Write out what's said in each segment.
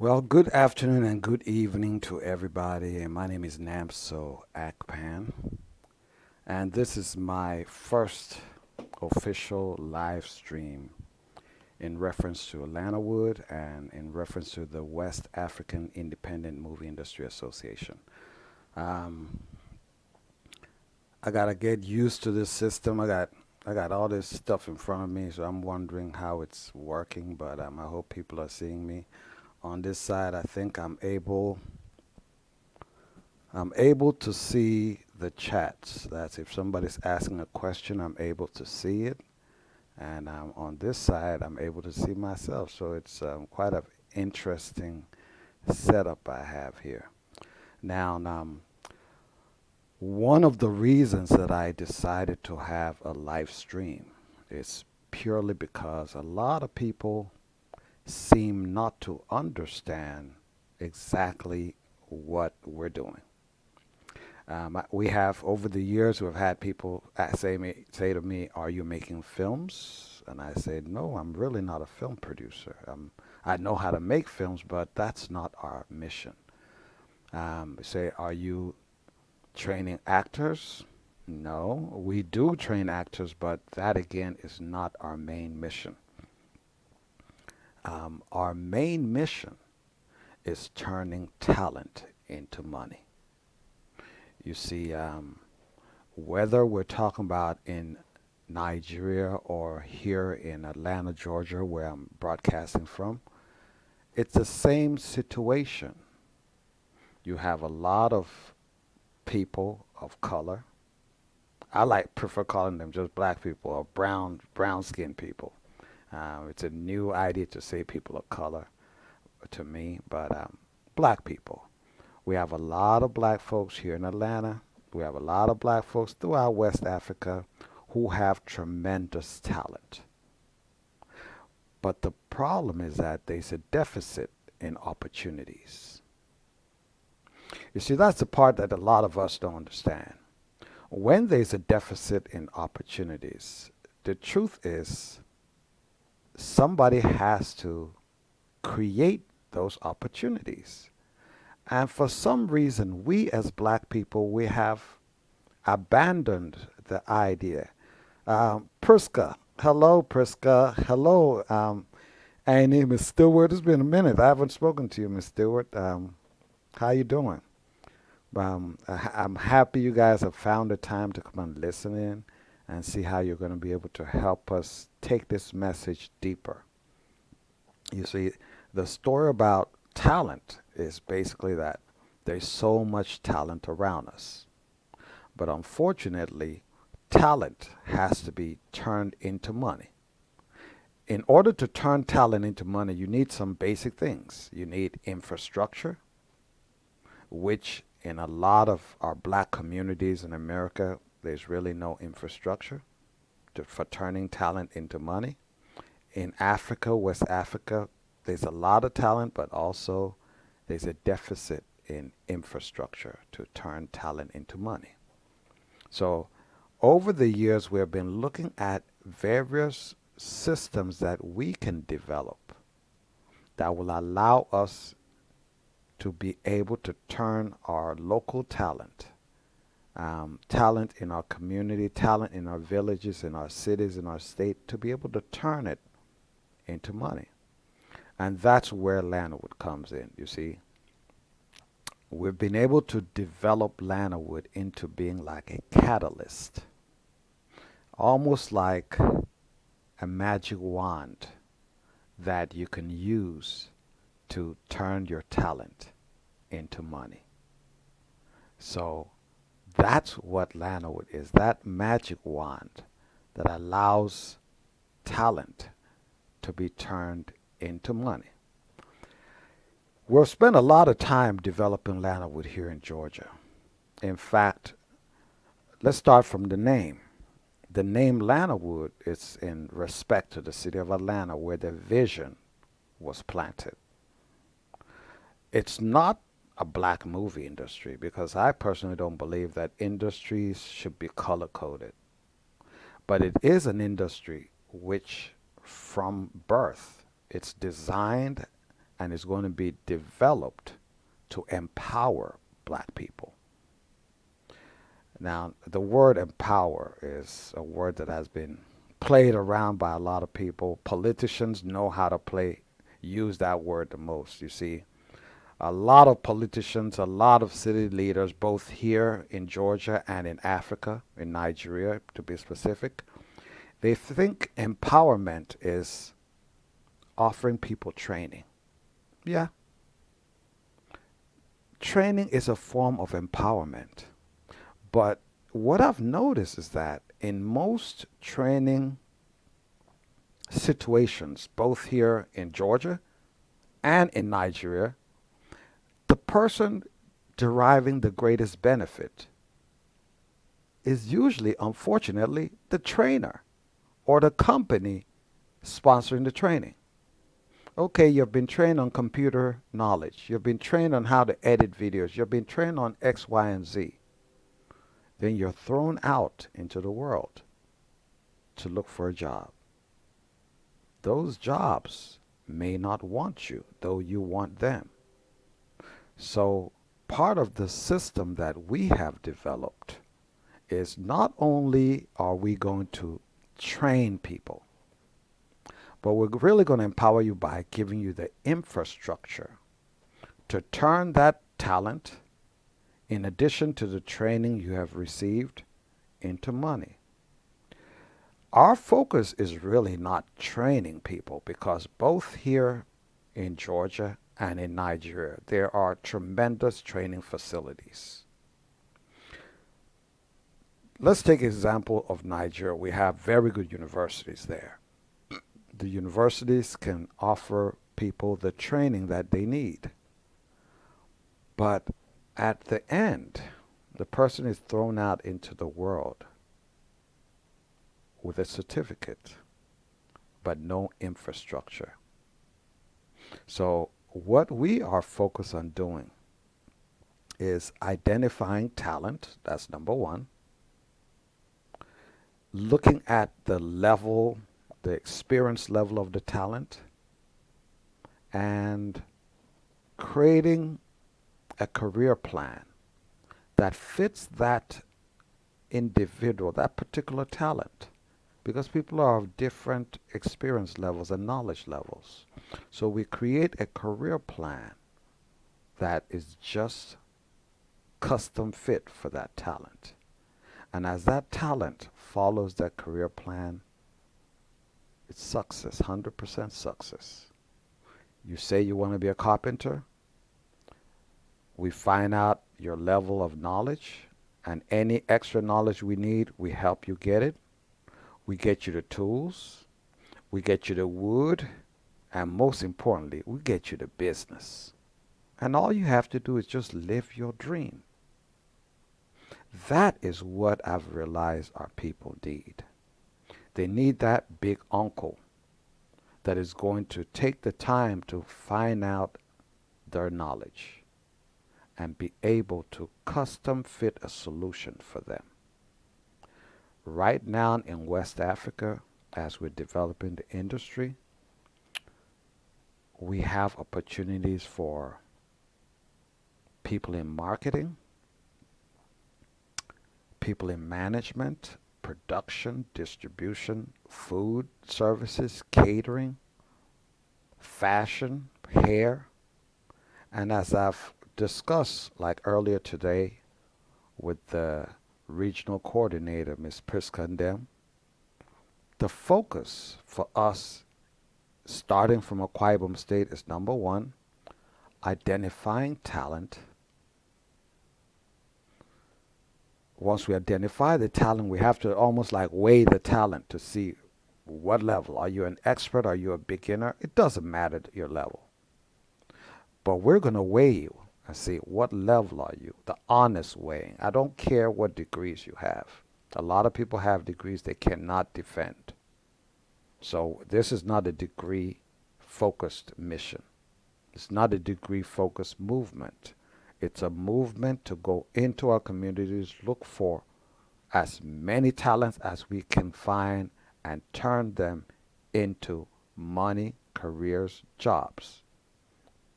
Well, good afternoon and good evening to everybody. And my name is Namso Akpan, and this is my first official live stream in reference to Lantawood and in reference to the West African Independent Movie Industry Association. Um, I gotta get used to this system. I got all this stuff in front of me, so I'm wondering how it's working. But I hope people are seeing me. On this side, I think I'm able to see the chats. That's if somebody's asking a question, I'm able to see it. And on this side, I'm able to see myself. So it's quite an interesting setup I have here. Now, one of the reasons that I decided to have a live stream is purely because a lot of people seem not to understand exactly what we're doing. We have over the years we've had people say to me, "Are you making films?" And I say, "No, I'm really not a film producer. I know how to make films, but that's not our mission." Say, "Are you training actors?" No, we do train actors, but that again is not our main mission. Our main mission is turning talent into money. You see, whether we're talking about in Nigeria or here in Atlanta, Georgia, where I'm broadcasting from, it's the same situation. You have a lot of people of color. I prefer calling them just black people or brown skinned people. It's a new idea to say people of color to me, but black people. We have a lot of black folks here in Atlanta. We have a lot of black folks throughout West Africa who have tremendous talent. But the problem is that there's a deficit in opportunities. You see, that's the part that a lot of us don't understand. When there's a deficit in opportunities, the truth is somebody has to create those opportunities. And for some reason, we as black people, we have abandoned the idea. Priska, hello, Priska, hello. And name is Stewart. It's been a minute. I haven't spoken to you, Miss Stewart. How you doing? I'm happy you guys have found the time to come and listen in and see how you're going to be able to help us take this message deeper. You see, the story about talent is basically that there's so much talent around us. But unfortunately, talent has to be turned into money. In order to turn talent into money, you need some basic things. You need infrastructure, which in a lot of our black communities in America, there's really no infrastructure for turning talent into money. In Africa, West Africa, there's a lot of talent, but also there's a deficit in infrastructure to turn talent into money. So over the years, we have been looking at various systems that we can develop that will allow us to be able to turn our local talent, talent in our community, talent in our villages, in our cities, in our state, to be able to turn it into money. And that's where Lantawood comes in, you see. We've been able to develop Lantawood into being like a catalyst, almost like a magic wand that you can use to turn your talent into money. So that's what Lantawood is, that magic wand that allows talent to be turned into money. We'll spend a lot of time developing Lantawood here in Georgia. In fact, let's start from the name. The name Lantawood is in respect to the city of Atlanta where the vision was planted. It's not a black movie industry because I personally don't believe that industries should be color coded. But it is an industry which, from birth, it's designed and it's going to be developed to empower black people. Now, the word empower is a word that has been played around by a lot of people. Politicians know how to use that word the most. You see, a lot of politicians, a lot of city leaders, both here in Georgia and in Africa, in Nigeria to be specific, they think empowerment is offering people training. Yeah, training is a form of empowerment. But what I've noticed is that in most training situations, both here in Georgia and in Nigeria, the person deriving the greatest benefit is usually, unfortunately, the trainer or the company sponsoring the training. Okay, you've been trained on computer knowledge. You've been trained on how to edit videos. You've been trained on X, Y, and Z. Then you're thrown out into the world to look for a job. Those jobs may not want you, though you want them. So part of the system that we have developed is not only are we going to train people, but we're really going to empower you by giving you the infrastructure to turn that talent, in addition to the training you have received, into money. Our focus is really not training people because both here in Georgia and in Nigeria, there are tremendous training facilities. Let's take an example of Nigeria. We have very good universities there. The universities can offer people the training that they need. But at the end, the person is thrown out into the world with a certificate, but no infrastructure. So what we are focused on doing is identifying talent, that's number one, looking at the level, the experience level of the talent, and creating a career plan that fits that individual, that particular talent, because people are of different experience levels and knowledge levels. So we create a career plan that is just custom fit for that talent. And as that talent follows that career plan, it's success, 100% success. You say you want to be a carpenter, we find out your level of knowledge, and any extra knowledge we need, we help you get it. We get you the tools, we get you the wood, and most importantly, we get you the business. And all you have to do is just live your dream. That is what I've realized our people need. They need that big uncle that is going to take the time to find out their knowledge and be able to custom fit a solution for them. Right now in West Africa, as we're developing the industry, we have opportunities for people in marketing, people in management, production, distribution, food services, catering, fashion, hair. And as I've discussed like earlier today with the regional coordinator, Ms. Priska and them, the focus for us starting from Akwa Ibom State is number one, identifying talent. Once we identify the talent, we have to almost like weigh the talent to see what level. Are you an expert? Are you a beginner? It doesn't matter your level. But we're going to weigh you and see what level are you, the honest weighing. I don't care what degrees you have. A lot of people have degrees they cannot defend. So this is not a degree-focused mission. It's not a degree-focused movement. It's a movement to go into our communities, look for as many talents as we can find and turn them into money, careers, jobs.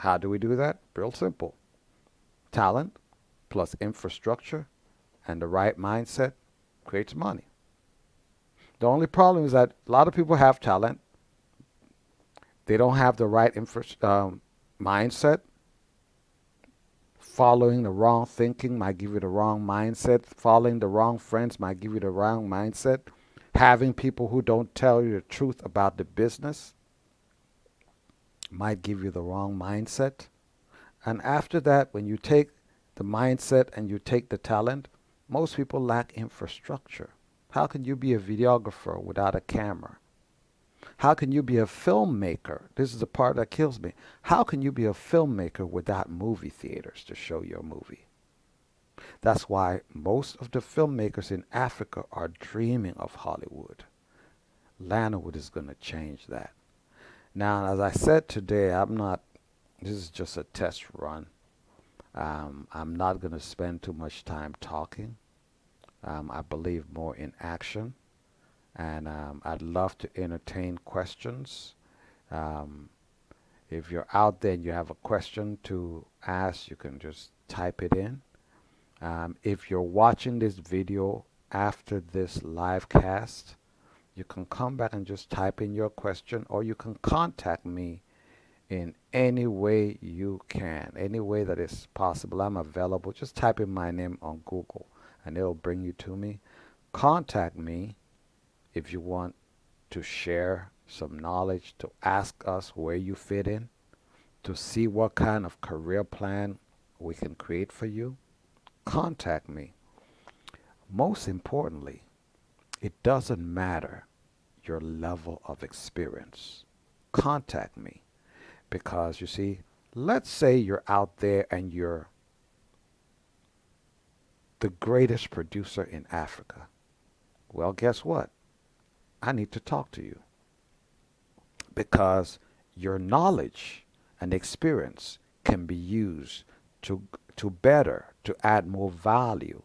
How do we do that? Real simple. Talent plus infrastructure and the right mindset creates money. The only problem is that a lot of people have talent. They don't have the right mindset. Following the wrong thinking might give you the wrong mindset. Following the wrong friends might give you the wrong mindset. Having people who don't tell you the truth about the business might give you the wrong mindset. And after that, when you take the mindset and you take the talent, most people lack infrastructure. How can you be a videographer without a camera? How can you be a filmmaker? This is the part that kills me. How can you be a filmmaker without movie theaters to show your movie? That's why most of the filmmakers in Africa are dreaming of Hollywood. Lantawood is going to change that. Now, as I said today, this is just a test run. I'm not going to spend too much time talking. I believe more in action. And I'd love to entertain questions. Um, if you're out there and you have a question to ask, you can just type it in. If you're watching this video after this live cast, you can come back and just type in your question, or you can contact me in any way you can, any way that is possible. I'm available. Just type in my name on Google and it'll bring you to me. Contact me if you want to share some knowledge, to ask us where you fit in, to see what kind of career plan we can create for you. Contact me. Most importantly, it doesn't matter your level of experience. Contact me. Because you see, let's say you're out there and you're the greatest producer in Africa. Well, guess what? I need to talk to you. Because your knowledge and experience can be used to to add more value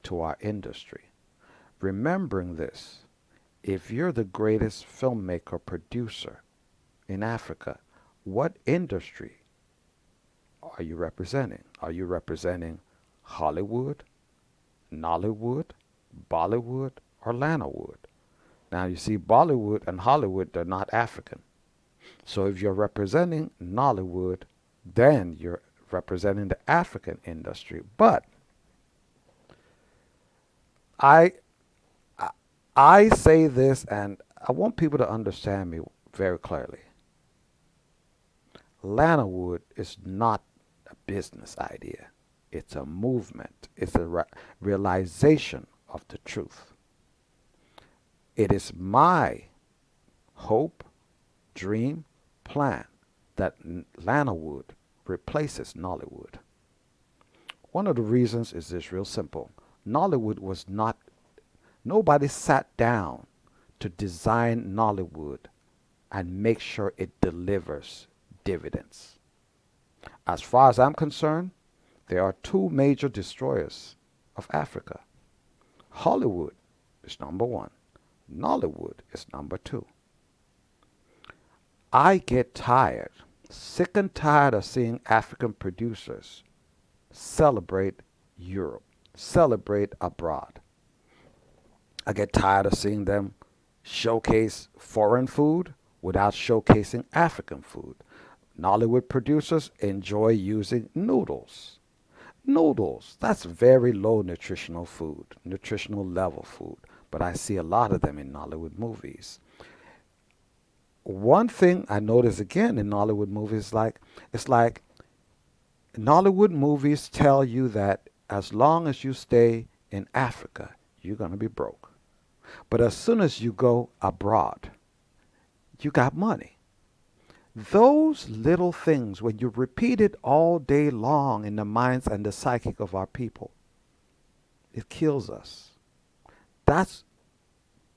to our industry. Remembering this, if you're the greatest filmmaker producer in Africa, what industry are you representing? Are you representing Hollywood, Nollywood, Bollywood, or Lantawood? Now you see, Bollywood and Hollywood, they're not African. So if you're representing Nollywood, then you're representing the African industry. But I I say this, and I want people to understand me very clearly. Lantawood is not a business idea. It's a movement. It's a realization of the truth. It is my hope, dream, plan that Lantawood replaces Nollywood. One of the reasons is this, real simple. Nollywood was not, nobody sat down to design Nollywood and make sure it delivers dividends. As far as I'm concerned, there are two major destroyers of Africa. Hollywood is number one. Nollywood is number two. I get tired, sick and tired of seeing African producers celebrate Europe, celebrate abroad. I get tired of seeing them showcase foreign food without showcasing African food. Nollywood producers enjoy using noodles. Noodles, that's very low nutritional food, nutritional level food, but I see a lot of them in Nollywood movies. One thing I notice again in Nollywood movies, it's like Nollywood movies tell you that as long as you stay in Africa, you're going to be broke. But as soon as you go abroad, you got money. Those little things, when you repeat it all day long in the minds and the psychic of our people, it kills us. That's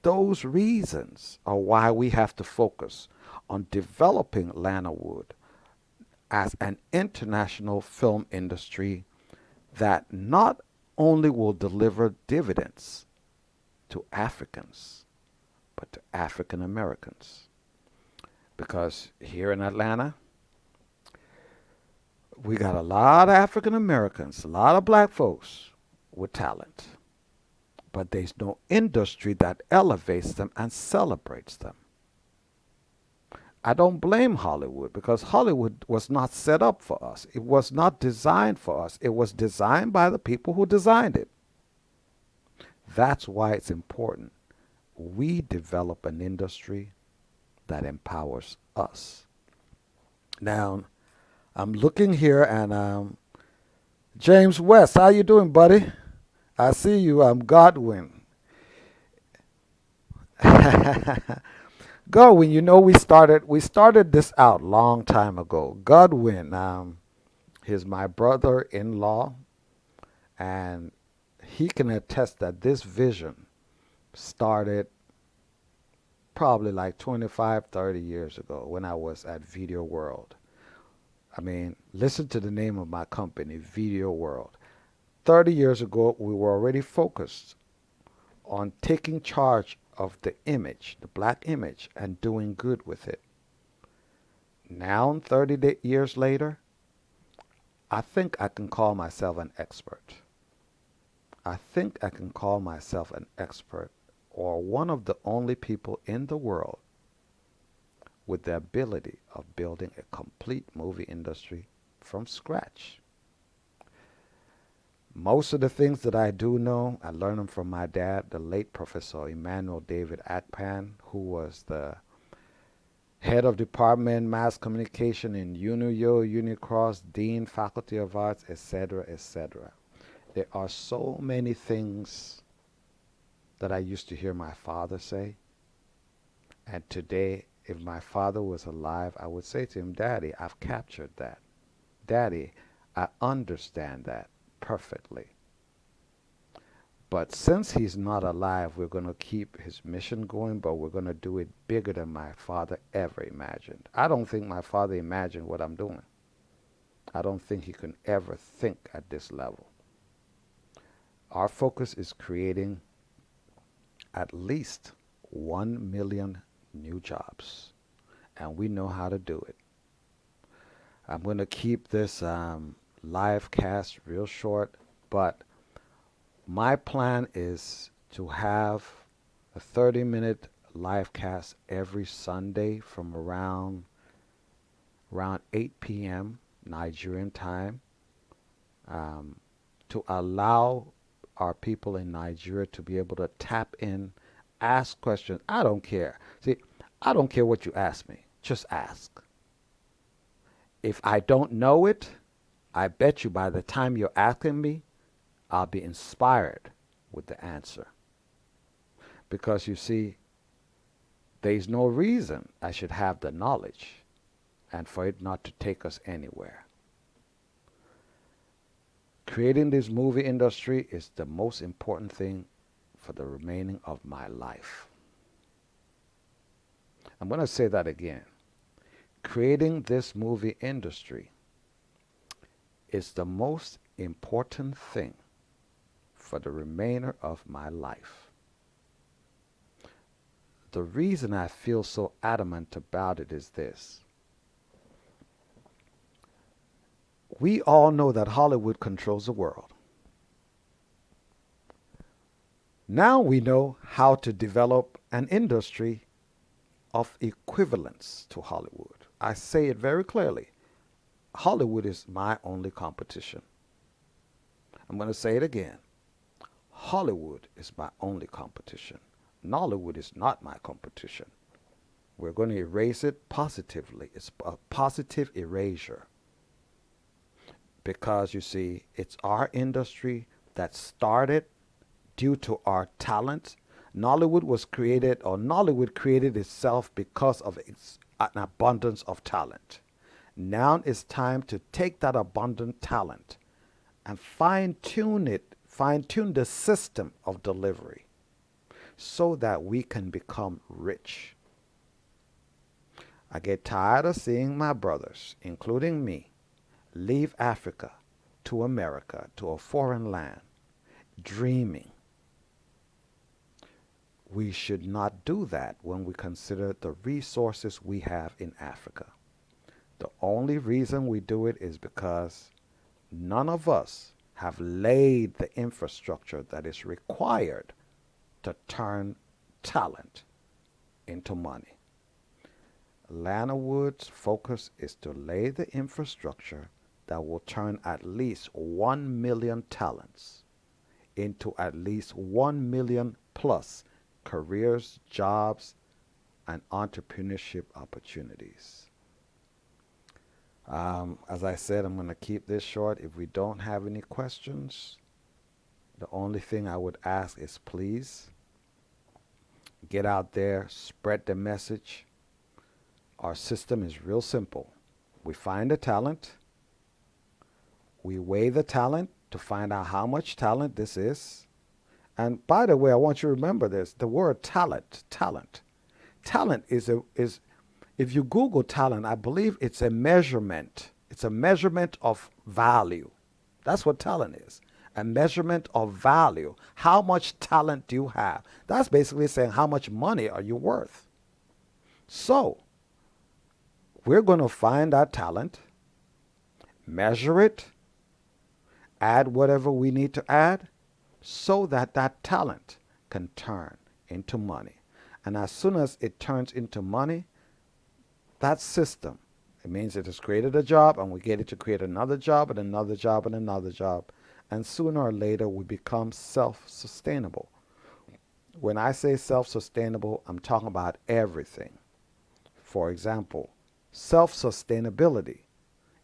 those reasons are why we have to focus on developing Lantawood as an international film industry that not only will deliver dividends to Africans, but to African Americans. Because here in Atlanta, We got a lot of African Americans, a lot of black folks with talent, but there's no industry that elevates them and celebrates them. I don't blame Hollywood because Hollywood was not set up for us. It was not designed for us. It was designed by the people who designed it. That's why it's important we develop an industry that empowers us. Now, I'm looking here and James West, how you doing, buddy? I see you. I'm Godwin. Godwin, we started this out long time ago. Godwin, he's my brother-in-law, and he can attest that this vision started probably like 25, 30 years ago when I was at Video World. I mean, listen to the name of my company, Video World. 30 years ago, we were already focused on taking charge of the image, the black image, and doing good with it. Now, 30 years later, I think I can call myself an expert. I think I can call myself an expert or one of the only people in the world with the ability of building a complete movie industry from scratch. Most of the things that I do know, I learned them from my dad, the late Professor Emmanuel David Akpan, who was the head of Department Mass Communication in UNIO, Unicross, Dean, Faculty of Arts, etc., etc. There are so many things that I used to hear my father say, and today, if my father was alive, I would say to him, Daddy, I've captured that. Daddy, I understand that perfectly. But since he's not alive, we're going to keep his mission going, but we're going to do it bigger than my father ever imagined. I don't think my father imagined what I'm doing. I don't think he can ever think at this level. Our focus is creating at least 1 million new jobs, and we know how to do it. I'm going to keep this live cast real short, but my plan is to have a 30-minute live cast every Sunday from around 8 p.m. Nigerian time, to allow our people in Nigeria to be able to tap in, ask questions. I don't care. See, I don't care what you ask me. Just ask. If I don't know it, I bet you by the time you're asking me, I'll be inspired with the answer. Because you see, there's no reason I should have the knowledge and for it not to take us anywhere. Creating this movie industry is the most important thing for the remaining of my life. I'm going to say that again. Creating this movie industry is the most important thing for the remainder of my life. The reason I feel so adamant about it is this. We all know that Hollywood controls the world. Now we know how to develop an industry of equivalence to Hollywood. I say it very clearly. Hollywood is my only competition. I'm going to say it again. Hollywood is my only competition. Nollywood is not my competition. We're going to erase it positively. It's a positive erasure. Because you see, it's our industry that started due to our talent. Nollywood created itself because of an abundance of talent. Now it's time to take that abundant talent and fine-tune the system of delivery so that we can become rich. I get tired of seeing my brothers, including me, leave Africa to America, to a foreign land, dreaming. We should not do that when we consider the resources we have in Africa. The only reason we do it is because none of us have laid the infrastructure that is required to turn talent into money. Lantawood's focus is to lay the infrastructure that will turn at least 1 million talents into at least 1 million plus careers, jobs, and entrepreneurship opportunities. As I said, I'm going to keep this short. If we don't have any questions, the only thing I would ask is please get out there, spread the message. Our system is real simple. We find the talent, we weigh the talent to find out how much talent this is. And by the way, I want you to remember this, the word talent. Talent is if you Google talent, I believe it's a measurement. It's a measurement of value. That's what talent is. A measurement of value. How much talent do you have? That's basically saying how much money are you worth? So, we're going to find that talent, measure it, add whatever we need to add so that that talent can turn into money. And as soon as it turns into money, that system, it means it has created a job and we get it to create another job and another job and another job. And sooner or later we become self-sustainable. When I say self-sustainable, I'm talking about everything. For example, self-sustainability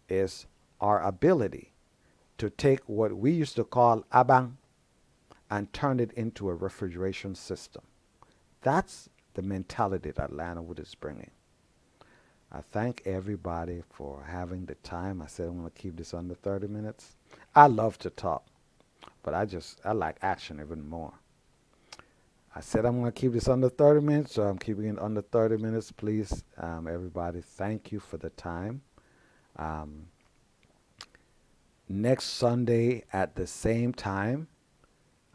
is our ability to take what we used to call abang and turn it into a refrigeration system. That's the mentality that Lantawood is bringing. I thank everybody for having the time. I said I'm going to keep this under 30 minutes. I love to talk, but I like action even more. I said I'm going to keep this under 30 minutes, so I'm keeping it under 30 minutes. Please, everybody, thank you for the time. Um, Next Sunday at the same time,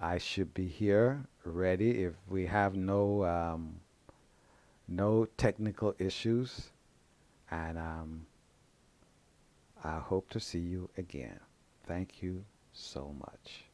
I should be here ready if we have no technical issues. And I hope to see you again. Thank you so much.